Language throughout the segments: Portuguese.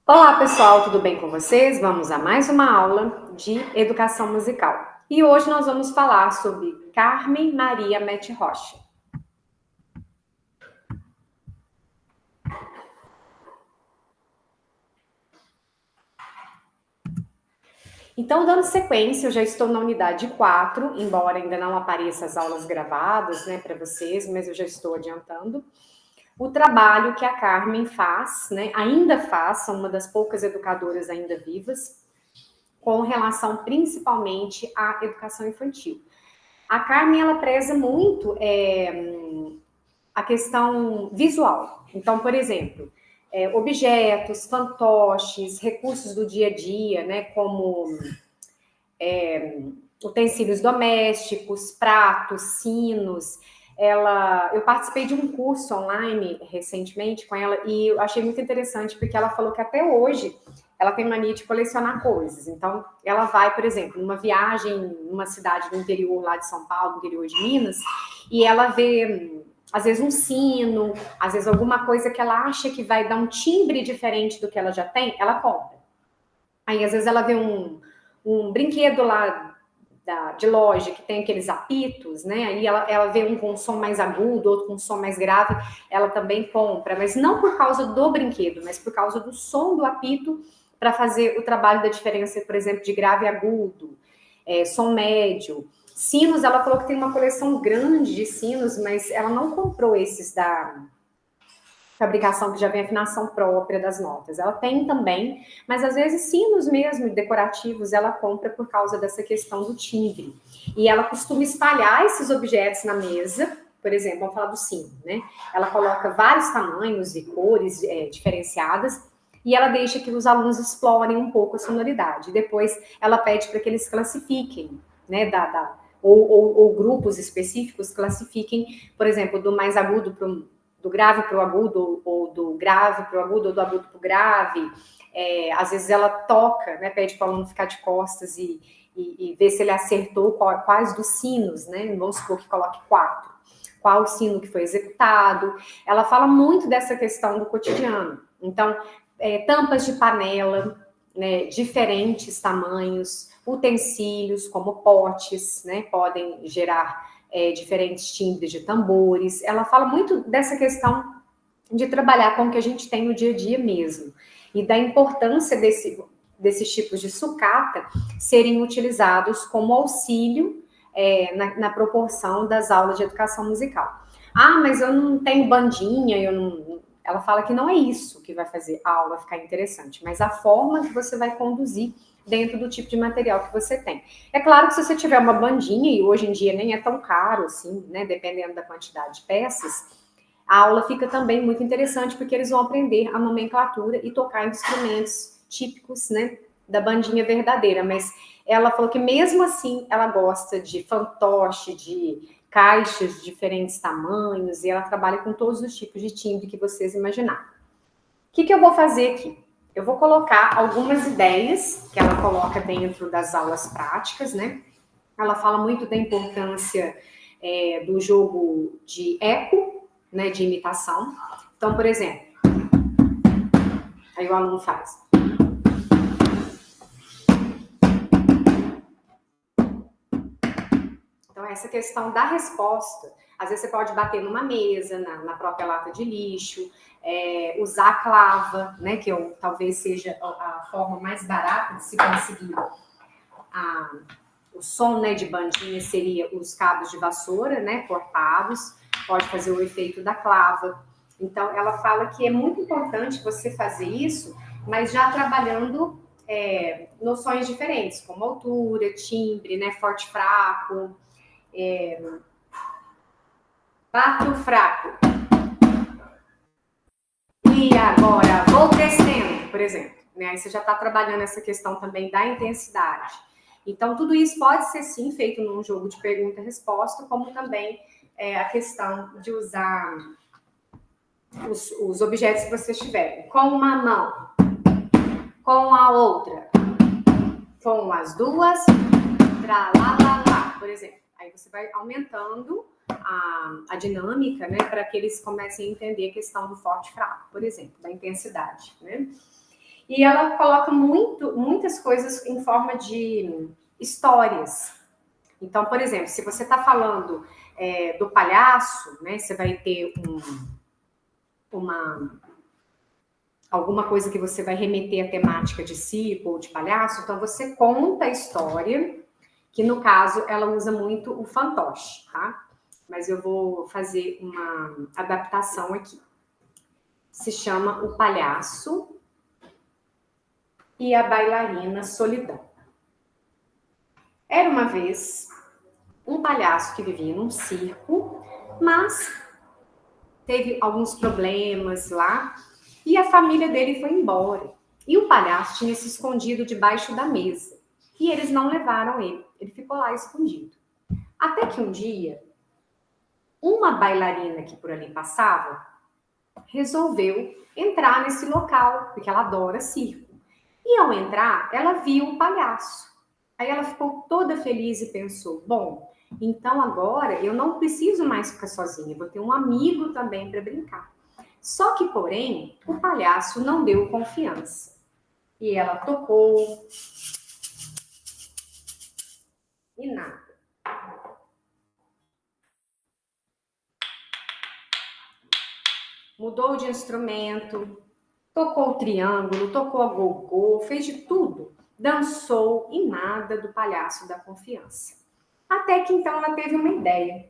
Olá pessoal, tudo bem com vocês? Vamos a mais uma aula de educação musical. E hoje nós vamos falar sobre Carmen Maria Mete Rocha. Então, dando sequência, eu já estou na unidade 4, embora ainda não apareça as aulas gravadas, né, para vocês, mas eu já estou adiantando. O trabalho que a Carmen faz, né, ainda faz, são uma das poucas educadoras ainda vivas, com relação principalmente à educação infantil. A Carmen, ela preza muito a questão visual. Então, por exemplo, objetos, fantoches, recursos do dia a dia, né, como utensílios domésticos, pratos, sinos. Eu participei de um curso online recentemente com ela e eu achei muito interessante porque ela falou que até hoje ela tem mania de colecionar coisas. Então, ela vai, por exemplo, numa viagem numa cidade do interior lá de São Paulo, interior de Minas, e ela vê às vezes um sino, às vezes alguma coisa que ela acha que vai dar um timbre diferente do que ela já tem, ela compra. Aí às vezes ela vê um brinquedo lá de loja que tem aqueles apitos, né? Aí ela vê um com um som mais agudo, outro com um som mais grave, ela também compra, mas não por causa do brinquedo, mas por causa do som do apito para fazer o trabalho da diferença, por exemplo, de grave e agudo, som médio. Sinos, ela falou que tem uma coleção grande de sinos, mas ela não comprou esses da fabricação que já vem afinação própria das notas. Ela tem também, mas às vezes sinos mesmo decorativos ela compra por causa dessa questão do timbre. E ela costuma espalhar esses objetos na mesa, por exemplo, vamos falar do sino, né? Ela coloca vários tamanhos e cores diferenciadas e ela deixa que os alunos explorem um pouco a sonoridade. Depois ela pede para que eles classifiquem, né? Ou grupos específicos classifiquem, por exemplo, do mais agudo para do grave para o agudo, ou do grave para o agudo, ou do agudo para o grave. Às vezes ela toca, né, pede para o aluno ficar de costas e ver se ele acertou quais dos sinos, né? Vamos supor que coloque 4. Qual o sino que foi executado. Ela fala muito dessa questão do cotidiano. Então, tampas de panela, né, diferentes tamanhos, utensílios como potes, né, podem gerar diferentes timbres de tambores. Ela fala muito dessa questão de trabalhar com o que a gente tem no dia a dia mesmo e da importância desses tipos de sucata serem utilizados como auxílio na proporção das aulas de educação musical. Ah, mas eu não tenho bandinha, eu não... Ela fala que não é isso que vai fazer a aula ficar interessante, mas a forma que você vai conduzir dentro do tipo de material que você tem. É claro que se você tiver uma bandinha, e hoje em dia nem é tão caro assim, né, dependendo da quantidade de peças, a aula fica também muito interessante, porque eles vão aprender a nomenclatura e tocar instrumentos típicos, né, da bandinha verdadeira. Mas ela falou que mesmo assim ela gosta de fantoche, de caixas de diferentes tamanhos, e ela trabalha com todos os tipos de timbre que vocês imaginarem. O que eu vou fazer aqui? Eu vou colocar algumas ideias que ela coloca dentro das aulas práticas, né? Ela fala muito da importância do jogo de eco, né, de imitação. Então, por exemplo, aí o aluno faz. Então, essa questão da resposta, às vezes você pode bater numa mesa, na própria lata de lixo, usar a clava, né, que talvez seja a forma mais barata de se conseguir o som, né, de bandinha seria os cabos de vassoura, né, cortados, pode fazer o efeito da clava. Então, ela fala que é muito importante você fazer isso, mas já trabalhando noções diferentes, como altura, timbre, né, forte, fraco, bato, fraco. E agora, vou crescendo, por exemplo. Né? Aí você já está trabalhando essa questão também da intensidade. Então, tudo isso pode ser, sim, feito num jogo de pergunta e resposta, como também a questão de usar os objetos que vocês tiverem. Com uma mão, com a outra, com as duas, tra, lá, lá, lá, por exemplo. Aí você vai aumentando a dinâmica, né, para que eles comecem a entender a questão do forte e fraco, por exemplo, da intensidade, né? E ela coloca muitas coisas em forma de histórias. Então, por exemplo, se você está falando do palhaço, né, você vai ter alguma coisa que você vai remeter à temática de circo ou de palhaço, então você conta a história, que no caso ela usa muito o fantoche, tá? Mas eu vou fazer uma adaptação aqui. Se chama O Palhaço e a Bailarina Solidão. Era uma vez um palhaço que vivia num circo, mas teve alguns problemas lá e a família dele foi embora. E o palhaço tinha se escondido debaixo da mesa. E eles não levaram ele. Ele ficou lá escondido. Até que um dia, uma bailarina que por ali passava resolveu entrar nesse local, porque ela adora circo. E ao entrar, ela viu o palhaço. Aí ela ficou toda feliz e pensou: bom, então agora eu não preciso mais ficar sozinha, vou ter um amigo também para brincar. Só que, porém, o palhaço não deu confiança. E ela tocou e nada. Mudou de instrumento, tocou o triângulo, tocou a gogô, fez de tudo. Dançou e nada do palhaço da confiança. Até que então ela teve uma ideia.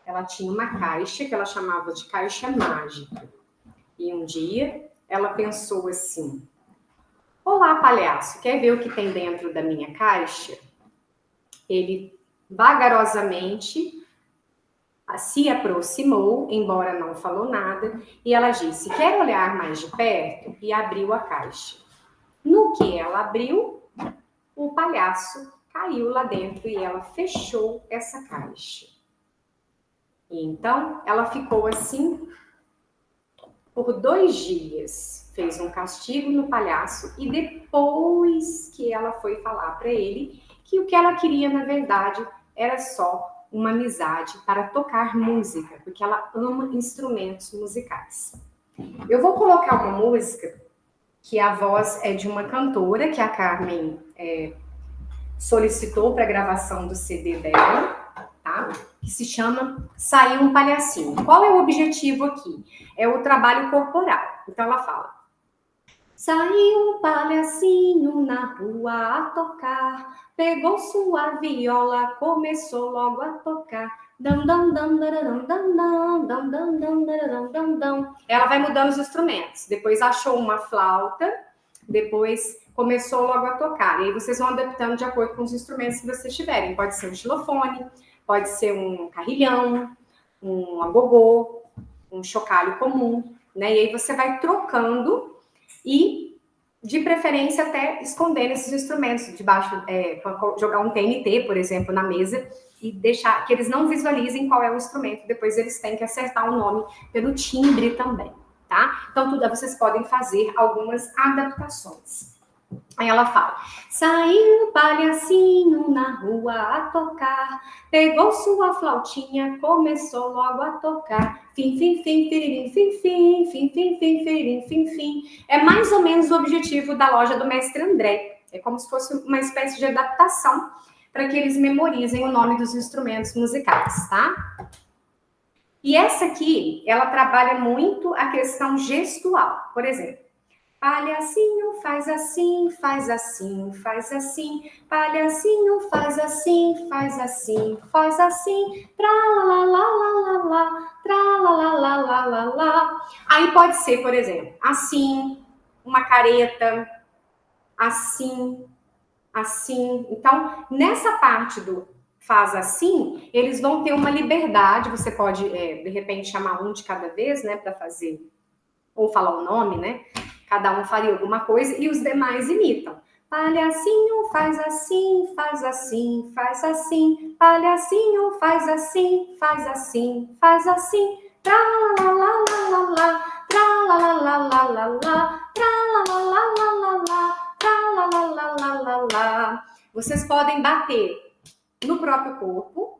Ela tinha uma caixa que ela chamava de caixa mágica. E um dia ela pensou assim: olá, palhaço, quer ver o que tem dentro da minha caixa? Ele vagarosamente se aproximou, embora não falou nada, e ela disse: quer olhar mais de perto? E abriu a caixa. No que ela abriu, o palhaço caiu lá dentro e ela fechou essa caixa. E então ela ficou assim por 2 dias. Fez um castigo no palhaço e depois que ela foi falar para ele que o que ela queria, na verdade, era só uma amizade para tocar música, porque ela ama instrumentos musicais. Eu vou colocar uma música que a voz é de uma cantora que a Carmen solicitou para a gravação do CD dela, tá? Que se chama Saiu um Palhacinho. Qual é o objetivo aqui? É o trabalho corporal. Então ela fala: saiu um palhacinho na rua a tocar, pegou sua viola, começou logo a tocar. Dam, dam, dam, dam, dam, dam, dam, dam, dam, dam, dam. Ela vai mudando os instrumentos. Depois achou uma flauta, depois começou logo a tocar. E aí vocês vão adaptando de acordo com os instrumentos que vocês tiverem. Pode ser um xilofone, pode ser um carrilhão, um agogô, um chocalho comum, né? E aí você vai trocando e, de preferência, até esconder esses instrumentos debaixo, jogar um TNT, por exemplo, na mesa e deixar que eles não visualizem qual é o instrumento. Depois eles têm que acertar o nome pelo timbre também, tá? Então, vocês podem fazer algumas adaptações. Aí ela fala: saiu um palhacinho na rua a tocar, pegou sua flautinha, começou logo a tocar. Fim, fim, fim, firirim, fim, fim, fim, fim, fim, firirim, fim, fim. É mais ou menos o objetivo da loja do Mestre André. É como se fosse uma espécie de adaptação para que eles memorizem o nome dos instrumentos musicais, tá? E essa aqui, ela trabalha muito a questão gestual. Por exemplo, palhacinho faz assim, faz assim, faz assim. Palhacinho faz assim, faz assim, faz assim. Tra la la la la la, tra la la la la la la. Aí pode ser, por exemplo, assim, uma careta, assim, assim. Então, nessa parte do faz assim, eles vão ter uma liberdade. Você pode, de repente, chamar um de cada vez, né, para fazer, ou falar o nome, né? Cada um faria alguma coisa e os demais imitam. Palhacinho faz assim, faz assim, faz assim. Palhacinho faz assim, faz assim, faz assim. Tra la la la la la, tra la la la la la la, tra la la la la la la, tra la la la la la la. Vocês podem bater no próprio corpo,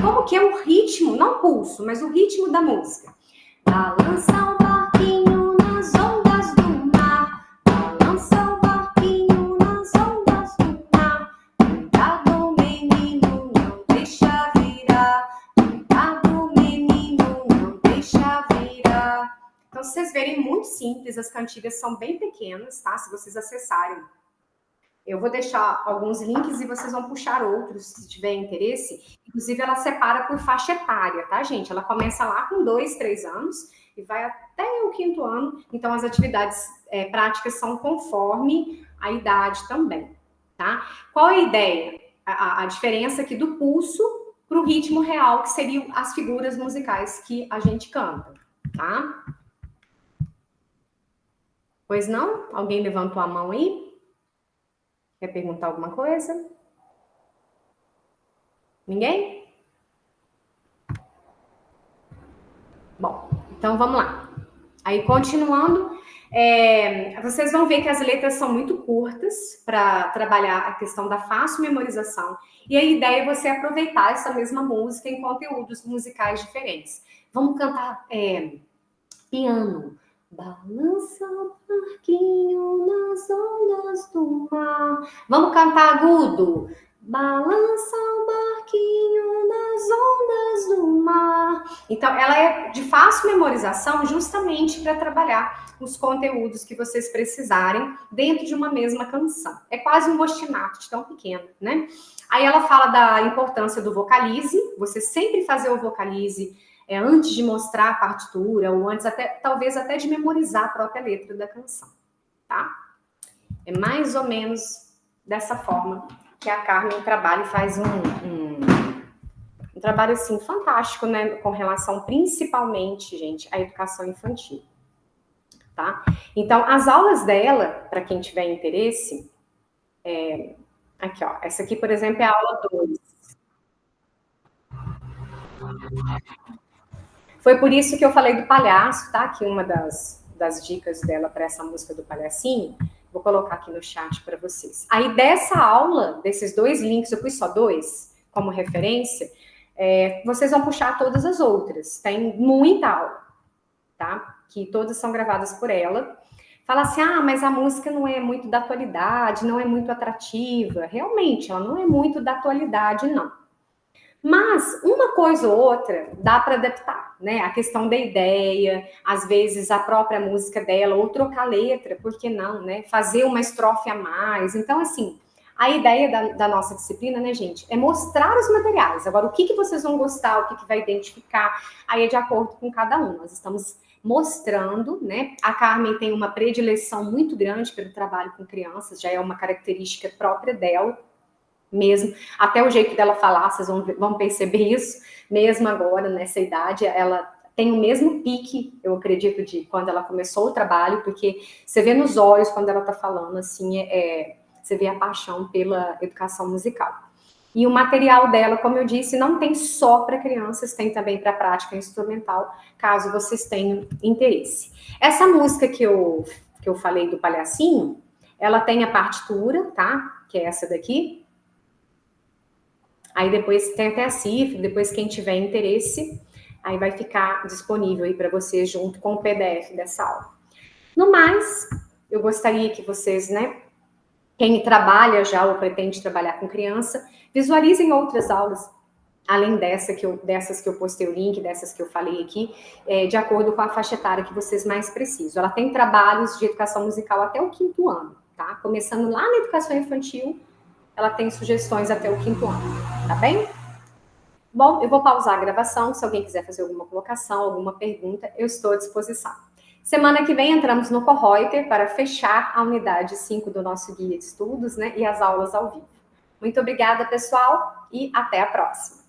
como que é o ritmo, não o pulso, mas o ritmo da música. Balança o barquinho nas ondas do mar, balança o barquinho nas ondas do mar. Cuidado, menino, não deixa virar. Cuidado, menino, não deixa virar. Então, se vocês verem, muito simples, as cantigas são bem pequenas, tá? Se vocês acessarem. Eu vou deixar alguns links e vocês vão puxar outros, se tiver interesse. Inclusive, ela separa por faixa etária, tá, gente? Ela começa lá com 2, 3 anos e vai até o 5º ano. Então, as atividades práticas são conforme a idade também, tá? Qual é a ideia? A diferença aqui do pulso para o ritmo real, que seriam as figuras musicais que a gente canta, tá? Pois não? Alguém levantou a mão aí? Quer perguntar alguma coisa? Ninguém? Bom, então vamos lá. Aí, continuando, vocês vão ver que as letras são muito curtas para trabalhar a questão da fácil memorização. E a ideia é você aproveitar essa mesma música em conteúdos musicais diferentes. Vamos cantar piano. Balança o barquinho nas ondas do mar. Vamos cantar agudo. Balança o barquinho nas ondas do mar. Então, ela é de fácil memorização justamente para trabalhar os conteúdos que vocês precisarem dentro de uma mesma canção. É quase um ostinato de tão pequeno, né? Aí ela fala da importância do vocalize. Você sempre fazer o vocalize antes de mostrar a partitura, ou antes até, talvez até de memorizar a própria letra da canção, tá? É mais ou menos dessa forma que a Carmen trabalha e faz um trabalho, assim, fantástico, né, com relação, principalmente, gente, à educação infantil, tá? Então, as aulas dela, para quem tiver interesse, aqui, ó, essa aqui, por exemplo, é a aula 2. Foi por isso que eu falei do palhaço, tá? Que uma das dicas dela para essa música do palhacinho, vou colocar aqui no chat para vocês. Aí dessa aula, desses 2 links, eu pus só 2 como referência, vocês vão puxar todas as outras. Tem muita aula, tá? Que todas são gravadas por ela. Fala assim, mas a música não é muito da atualidade, não é muito atrativa. Realmente, ela não é muito da atualidade, não. Mas uma coisa ou outra dá para adaptar, né? A questão da ideia, às vezes a própria música dela, ou trocar letra, por que não, né? Fazer uma estrofe a mais. Então, assim, a ideia da nossa disciplina, né, gente, é mostrar os materiais. Agora, o que vocês vão gostar, o que vai identificar, aí é de acordo com cada um. Nós estamos mostrando, né? A Carmen tem uma predileção muito grande pelo trabalho com crianças, já é uma característica própria dela. Mesmo, até o jeito dela falar, vocês vão perceber isso, mesmo agora, nessa idade, ela tem o mesmo pique, eu acredito, de quando ela começou o trabalho, porque você vê nos olhos, quando ela tá falando, assim, você vê a paixão pela educação musical. E o material dela, como eu disse, não tem só para crianças, tem também para prática instrumental, caso vocês tenham interesse. Essa música que eu falei do palhacinho, ela tem a partitura, tá? Que é essa daqui. Aí depois tem até a cifra, depois quem tiver interesse, aí vai ficar disponível aí para vocês junto com o PDF dessa aula. No mais, eu gostaria que vocês, né, quem trabalha já ou pretende trabalhar com criança, visualizem outras aulas, além dessas que eu postei o link, dessas que eu falei aqui, de acordo com a faixa etária que vocês mais precisam. Ela tem trabalhos de educação musical até o 5º ano, tá? Começando lá na educação infantil, ela tem sugestões até o 5º ano, tá bem? Bom, eu vou pausar a gravação, se alguém quiser fazer alguma colocação, alguma pergunta, eu estou à disposição. Semana que vem entramos no Correuter para fechar a unidade 5 do nosso guia de estudos, né, e as aulas ao vivo. Muito obrigada, pessoal, e até a próxima.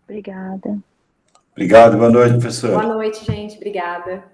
Obrigada. Obrigado, boa noite, professor. Boa noite, gente, obrigada.